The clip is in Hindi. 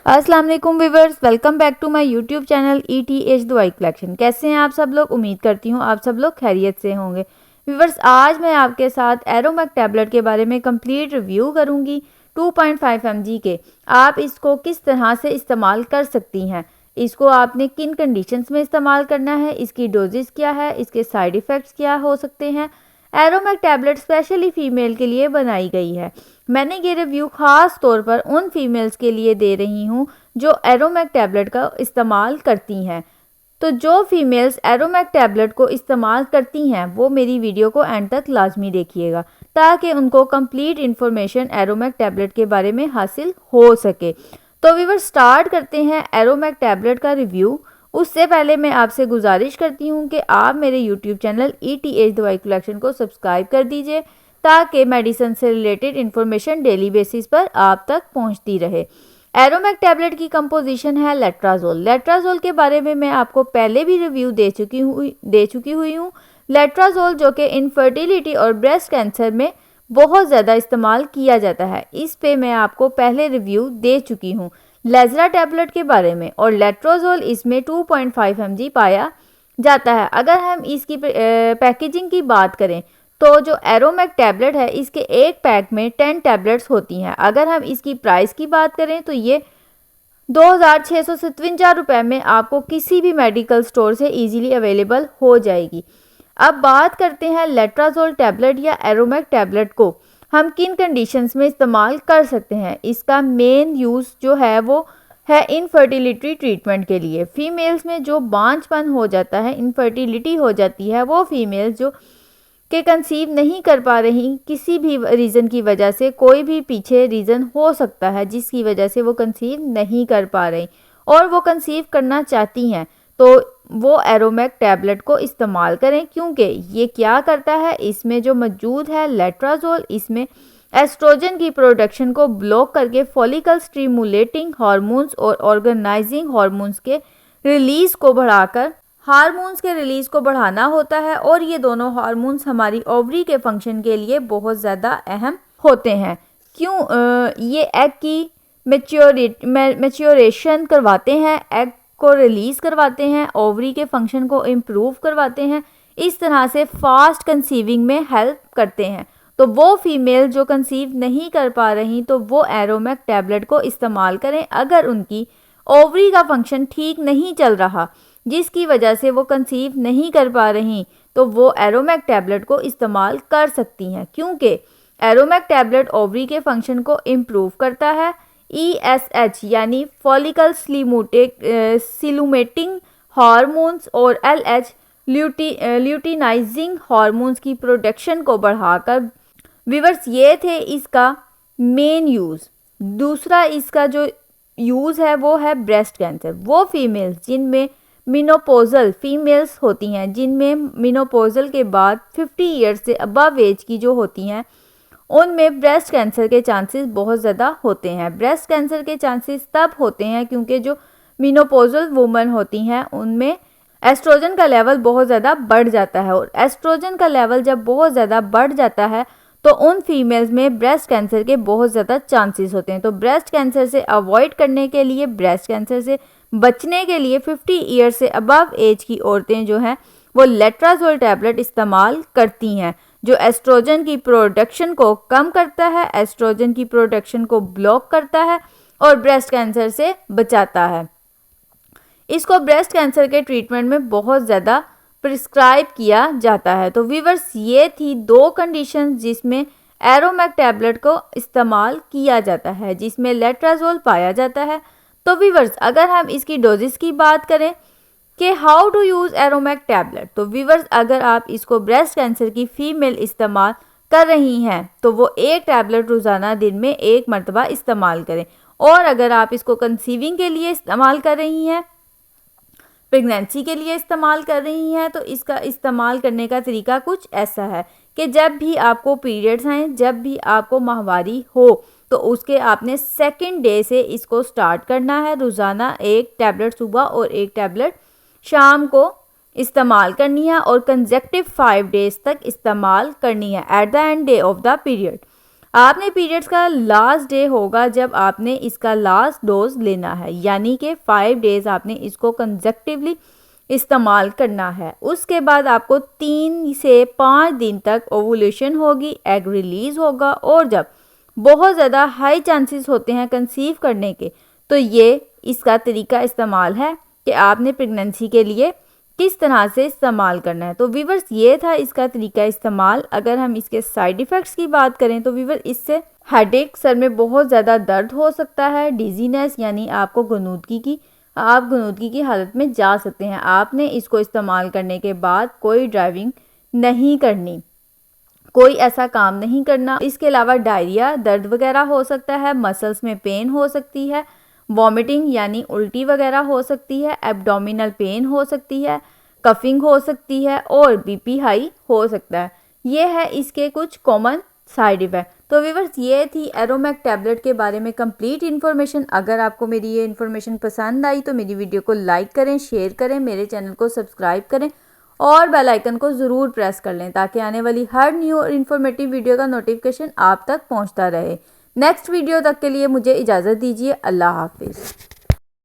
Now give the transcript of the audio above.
अस्सलाम वालेकुम viewers, welcome back to my YouTube channel ETH दवाई कलेक्शन। कैसे हैं आप सब लोग? उम्मीद करती हूँ आप सब लोग खैरियत से होंगे। व्यूअर्स, आज मैं आपके साथ एरोमैक टैबलेट के बारे में कंप्लीट रिव्यू करूँगी 2.5 mg के। आप इसको किस तरह से इस्तेमाल कर सकती हैं, इसको आपने किन कंडीशंस में इस्तेमाल करना है, इसकी डोजेस क्या है, इसके साइड इफ़ेक्ट्स क्या हो सकते हैं। एरोमैक टैबलेट स्पेशली फ़ीमेल के लिए बनाई गई है। मैंने ये रिव्यू ख़ास तौर पर उन फीमेल्स के लिए दे रही हूँ जो एरोमैक टैबलेट का इस्तेमाल करती हैं। तो जो फीमेल्स एरोमैक टैबलेट को इस्तेमाल करती हैं वो मेरी वीडियो को एंड तक लाजमी देखिएगा ताकि उनको कंप्लीट इन्फॉर्मेशन एरोमैक टैबलेट के बारे में हासिल हो सके। तो व्यूअर्स, स्टार्ट करते हैं एरोमैक टैबलेट का रिव्यू। उससे पहले मैं आपसे गुजारिश करती हूँ कि आप मेरे यूट्यूब चैनल ETH दवाई कलेक्शन को सब्सक्राइब कर दीजिए ताकि मेडिसिन से रिलेटेड इन्फॉर्मेशन डेली बेसिस पर आप तक पहुंचती रहे। एरोमैक टैबलेट की कंपोजिशन है लेट्राजोल। लेट्राजोल के बारे में मैं आपको पहले भी रिव्यू दे चुकी हुई हूँ। लेट्राजोल जो कि इनफर्टिलिटी और ब्रेस्ट कैंसर में बहुत ज़्यादा इस्तेमाल किया जाता है, इस पे मैं आपको पहले रिव्यू दे चुकी हूँ लेज़रा टैबलेट के बारे में, और लेट्राजोल इसमें 2.5 mg पाया जाता है। अगर हम इसकी पैकेजिंग की बात करें तो जो एरोमैक टैबलेट है इसके एक पैक में 10 टैबलेट्स होती हैं। अगर हम इसकी प्राइस की बात करें तो ये 2657 रुपये में आपको किसी भी मेडिकल स्टोर से इजीली अवेलेबल हो जाएगी। अब बात करते हैं लेट्राजोल टैबलेट या एरोमैक टैबलेट को हम किन कंडीशंस में इस्तेमाल कर सकते हैं। इसका मेन यूज़ जो है वो है इनफर्टिलिटी ट्रीटमेंट के लिए। फीमेल्स में जो बांझपन हो जाता है, इनफर्टिलिटी हो जाती है, वो फीमेल्स जो कि कंसीव नहीं कर पा रही किसी भी रीज़न की वजह से, कोई भी पीछे रीज़न हो सकता है जिसकी वजह से वो कंसीव नहीं कर पा रही और वो कंसीव करना चाहती हैं, तो वो एरोमैक टैबलेट को इस्तेमाल करें। क्योंकि ये क्या करता है, इसमें जो मौजूद है लेट्राजोल, इसमें एस्ट्रोजन की प्रोडक्शन को ब्लॉक करके फॉलिकल स्टिमुलेटिंग हार्मोन्स और ऑर्गेनाइजिंग हार्मोन्स के रिलीज़ को बढ़ाकर हार्मोन्स के रिलीज़ को बढ़ाना होता है, और ये दोनों हार्मोन्स हमारी ओवरी के फंक्शन के लिए बहुत ज़्यादा अहम होते हैं। ये एग की मैच्योरेशन करवाते हैं, एग को रिलीज़ करवाते हैं, ओवरी के फंक्शन को इम्प्रूव करवाते हैं, इस तरह से फास्ट कंसीविंग में हेल्प करते हैं। तो वो फीमेल जो कंसीव नहीं कर पा रही तो वो एरोमैक टैबलेट को इस्तेमाल करें। अगर उनकी ओवरी का फंक्शन ठीक नहीं चल रहा जिसकी वजह से वो कंसीव नहीं कर पा रही तो वो एरोमैक टैबलेट को इस्तेमाल कर सकती हैं, क्योंकि एरोमैक टैबलेट ओवरी के फंक्शन को इम्प्रूव करता है। ESH यानी फॉलिकल स्टिमुलेटिंग हार्मोन्स और LH ल्यूटिनाइजिंग हार्मोन्स की प्रोडक्शन को बढ़ाकर। व्यूअर्स, ये थे इसका मेन यूज़। दूसरा इसका जो यूज़ है वो है ब्रेस्ट कैंसर। वो फीमेल्स जिनमें मिनोपोजल फीमेल्स होती हैं, जिनमें मिनोपोजल के बाद 50 ईयर्स से अबव एज की जो होती हैं, उनमें ब्रेस्ट कैंसर के चांसेस बहुत ज़्यादा होते हैं। ब्रेस्ट कैंसर के चांसेस तब होते हैं क्योंकि जो मिनोपोजल वुमन होती हैं उनमें एस्ट्रोजन का लेवल बहुत ज़्यादा बढ़ जाता है, और एस्ट्रोजन का लेवल जब बहुत ज़्यादा बढ़ जाता है तो उन फीमेल्स में ब्रेस्ट कैंसर के बहुत ज़्यादा चांसेस होते हैं। तो ब्रेस्ट कैंसर से अवॉइड करने के लिए, ब्रेस्ट कैंसर से बचने के लिए 50 ईयर से अबव एज की औरतें जो हैं वो लेट्राजोल टैबलेट इस्तेमाल करती हैं, जो एस्ट्रोजन की प्रोडक्शन को कम करता है, एस्ट्रोजन की प्रोडक्शन को ब्लॉक करता है और ब्रेस्ट कैंसर से बचाता है। इसको ब्रेस्ट कैंसर के ट्रीटमेंट में बहुत ज़्यादा प्रिस्क्राइब किया जाता है। तो व्यूअर्स, ये थी 2 कंडीशन जिसमें एरोमैक टैबलेट को इस्तेमाल किया जाता है, जिसमें लेट्राजोल पाया जाता है। तो व्यूअर्स, अगर हम इसकी डोजेस की बात करें कि हाउ टू यूज़ एरोमैक टैबलेट, तो व्यूअर्स, अगर आप इसको ब्रेस्ट कैंसर की फीमेल इस्तेमाल कर रही हैं तो वो एक टैबलेट रोज़ाना दिन में 1 मरतबा इस्तेमाल करें। और अगर आप इसको कंसीविंग के लिए इस्तेमाल कर रही हैं, प्रेगनेंसी के लिए इस्तेमाल कर रही हैं, तो इसका इस्तेमाल करने का तरीका कुछ ऐसा है कि जब भी आपको पीरियड्स आएँ, जब भी आपको माहवारी हो, तो उसके आपने 2nd डे से इसको स्टार्ट करना है। रोज़ाना 1 टैबलेट सुबह और 1 टैबलेट शाम को इस्तेमाल करनी है और कंसेक्टिव 5 डेज़ तक इस्तेमाल करनी है at the end day of the period. आपने पीरियड्स का लास्ट डे होगा जब आपने इसका लास्ट डोज लेना है, यानी कि 5 डेज़ आपने इसको कंसेक्टिवली इस्तेमाल करना है। उसके बाद आपको 3 से 5 दिन तक ओवुलेशन होगी, एग रिलीज़ होगा, और जब बहुत ज़्यादा हाई चांसेस होते हैं कंसीव करने के, तो ये इसका तरीका इस्तेमाल है कि आपने प्रेगनेंसी के लिए किस तरह से इस्तेमाल करना है। तो व्यूअर्स ये था इसका तरीका इस्तेमाल। अगर हम इसके साइड इफ़ेक्ट्स की बात करें तो व्यूअर्स इससे हेडेक, सर में बहुत ज़्यादा दर्द हो सकता है, डिजीनेस यानी आपको आप गनुदगी की हालत में जा सकते हैं। आपने इसको इस्तेमाल करने के बाद कोई ड्राइविंग नहीं करनी, कोई ऐसा काम नहीं करना। इसके अलावा डायरिया, दर्द वगैरह हो सकता है, मसल्स में पेन हो सकती है, वॉमिटिंग यानी उल्टी वगैरह हो सकती है, एब्डोमिनल पेन हो सकती है, कफिंग हो सकती है और बीपी हाई हो सकता है। ये है इसके कुछ कॉमन साइड इफ़ेक्ट। तो व्यूअर्स ये थी एरोमैक टैबलेट के बारे में कंप्लीट इन्फॉर्मेशन। अगर आपको मेरी ये इन्फॉर्मेशन पसंद आई तो मेरी वीडियो को लाइक करें, शेयर करें, मेरे चैनल को सब्सक्राइब करें और बेल आइकन को ज़रूर प्रेस कर लें ताकि आने वाली हर न्यू और इन्फॉर्मेटिव वीडियो का नोटिफिकेशन आप तक पहुंचता रहे। नेक्स्ट वीडियो तक के लिए मुझे इजाज़त दीजिए। अल्लाह हाफिज़।